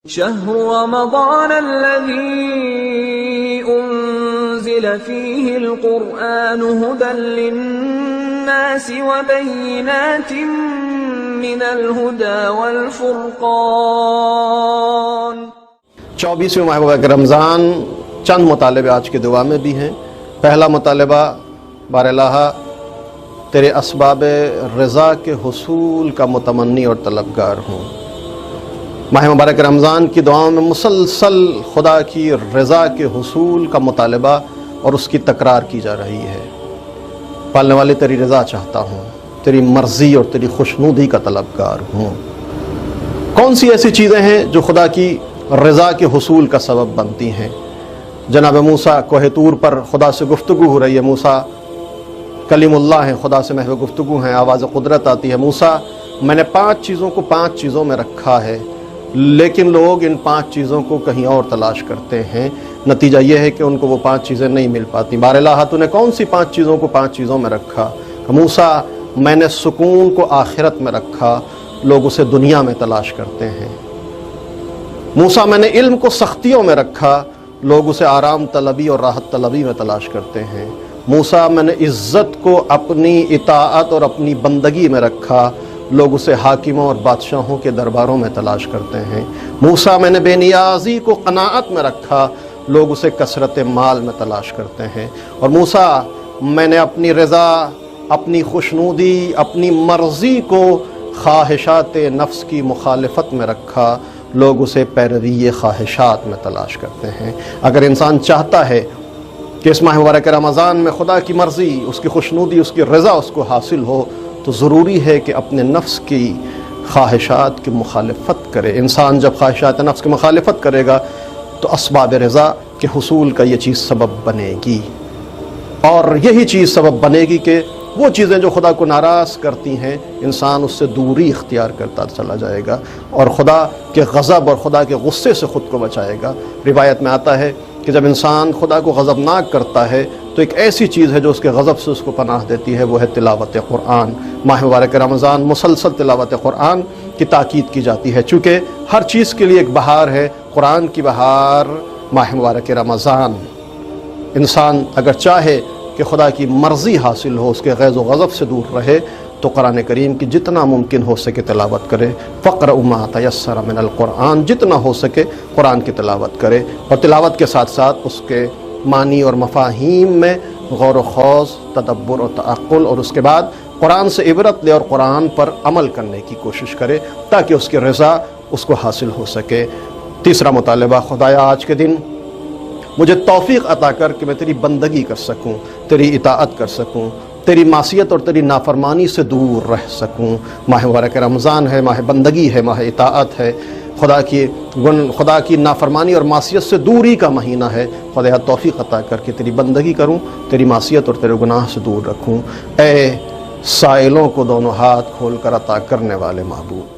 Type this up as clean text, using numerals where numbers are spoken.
شهر رمضان الذي أنزل فيه القرآن هدى للناس وبينات من الهدى والفرقان۔ 24ویں ماہ مبارک رمضان چند مطالبے آج کی دعا میں بھی ہیں۔ پہلا مطالبہ، بار الہ تیرے اسباب رضا کے حصول کا متمنی اور طلبگار ہوں۔ ماہ مبارک رمضان کی دعاؤں میں مسلسل خدا کی رضا کے حصول کا مطالبہ اور اس کی تکرار کی جا رہی ہے۔ پالنے والے تیری رضا چاہتا ہوں، تیری مرضی اور تیری خوشنودی کا طلبگار ہوں۔ کون سی ایسی چیزیں ہیں جو خدا کی رضا کے حصول کا سبب بنتی ہیں؟ جناب موسیٰ کوہ طور پر خدا سے گفتگو ہو رہی ہے۔ موسیٰ کلیم اللہ ہیں، خدا سے محو گفتگو ہیں، آواز قدرت آتی ہے۔ موسیٰ میں نے 5 چیزوں کو 5 چیزوں میں رکھا ہے، لیکن لوگ ان 5 چیزوں کو کہیں اور تلاش کرتے ہیں۔ نتیجہ یہ ہے کہ ان کو وہ 5 چیزیں نہیں مل پاتی۔ بار الہ تو نے کون سی 5 چیزوں کو 5 چیزوں میں رکھا؟ موسیٰ میں نے سکون کو آخرت میں رکھا، لوگ اسے دنیا میں تلاش کرتے ہیں۔ موسیٰ میں نے علم کو سختیوں میں رکھا، لوگ اسے آرام طلبی اور راحت طلبی میں تلاش کرتے ہیں۔ موسیٰ میں نے عزت کو اپنی اطاعت اور اپنی بندگی میں رکھا، لوگ اسے حاکموں اور بادشاہوں کے درباروں میں تلاش کرتے ہیں۔ موسیٰ میں نے بے نیازی کو قناعت میں رکھا، لوگ اسے کثرت مال میں تلاش کرتے ہیں۔ اور موسیٰ میں نے اپنی رضا، اپنی خوشنودی، اپنی مرضی کو خواہشات نفس کی مخالفت میں رکھا، لوگ اسے پیروی خواہشات میں تلاش کرتے ہیں۔ اگر انسان چاہتا ہے کہ اس ماہ مبارک رمضان میں خدا کی مرضی، اس کی خوشنودی، اس کی رضا اس کو حاصل ہو، تو ضروری ہے کہ اپنے نفس کی خواہشات کی مخالفت کرے۔ انسان جب خواہشات نفس کی مخالفت کرے گا تو اسباب رضا کے حصول کا یہ چیز سبب بنے گی، اور یہی چیز سبب بنے گی کہ وہ چیزیں جو خدا کو ناراض کرتی ہیں انسان اس سے دوری اختیار کرتا چلا جائے گا اور خدا کے غضب اور خدا کے غصے سے خود کو بچائے گا۔ روایت میں آتا ہے کہ جب انسان خدا کو غضبناک کرتا ہے تو ایک ایسی چیز ہے جو اس کے غضب سے اس کو پناہ دیتی ہے، وہ ہے تلاوت قرآن۔ ماہ مبارک رمضان مسلسل تلاوت قرآن کی تاکید کی جاتی ہے، چونکہ ہر چیز کے لیے ایک بہار ہے، قرآن کی بہار ماہ مبارک رمضان۔ انسان اگر چاہے کہ خدا کی مرضی حاصل ہو، اس کے غیظ و غضب سے دور رہے، تو قرآن کریم کی جتنا ممکن ہو سکے تلاوت کرے۔ فَاقْرَؤْا مَا تَيَسَّرَ مِنَ الْقُرْآنِ، جتنا ہو سکے قرآن کی تلاوت کرے، اور تلاوت کے ساتھ ساتھ اس کے معنی اور مفاہیم میں غور و خوض، تدبر اور تعقل، اور اس کے بعد قرآن سے عبرت لے اور قرآن پر عمل کرنے کی کوشش کرے تاکہ اس کی رضا اس کو حاصل ہو سکے۔ تیسرا مطالبہ، خدایا آج کے دن مجھے توفیق عطا کر کہ میں تیری بندگی کر سکوں، تیری اطاعت کر سکوں، تیری معصیت اور تیری نافرمانی سے دور رہ سکوں۔ ماہ مبارک رمضان ہے، ماہ بندگی ہے، ماہ اطاعت ہے، خدا کی نافرمانی اور معصیت سے دوری کا مہینہ ہے۔ خدایا توفیق عطا کر کے تیری بندگی کروں، تیری معصیت اور تیرے گناہ سے دور رکھوں۔ اے سائلوں کو دونوں ہاتھ کھول کر عطا کرنے والے محبوب،